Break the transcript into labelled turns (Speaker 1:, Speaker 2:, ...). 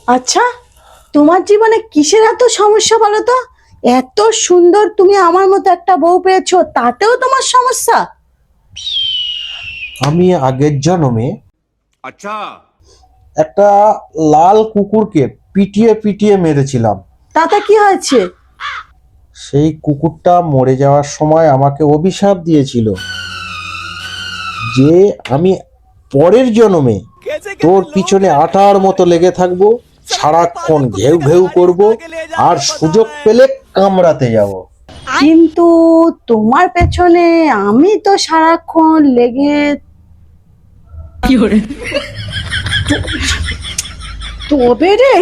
Speaker 1: আচ্ছা, তোমার জীবনে কিসের এত সমস্যা বলো তো? এত সুন্দর তুমি আমার মতো একটা বউ পেয়েছো, তাতেও তোমার সমস্যা?
Speaker 2: আমি আগের জন্মে
Speaker 3: अच्छा।
Speaker 2: একটা লাল কুকুরকে পিটিয়ে পিটিয়ে মেরেছিলাম।
Speaker 1: তাতে কি হয়েছে?
Speaker 2: সেই কুকুরটা মরে যাওয়ার সময় আমাকে অভিশাপ দিয়েছিল যে আমি পরের জন্মে তোর পিছনে আটার মতো লেগে থাকবো, সারাক্ষণ ঘেউ ঘেউ করব, আর সুযোগ পেলে কামড়াতে যাব।
Speaker 1: কিন্তু তোমার পেছনে আমি তো সারাক্ষণ লেগে। তবে রে,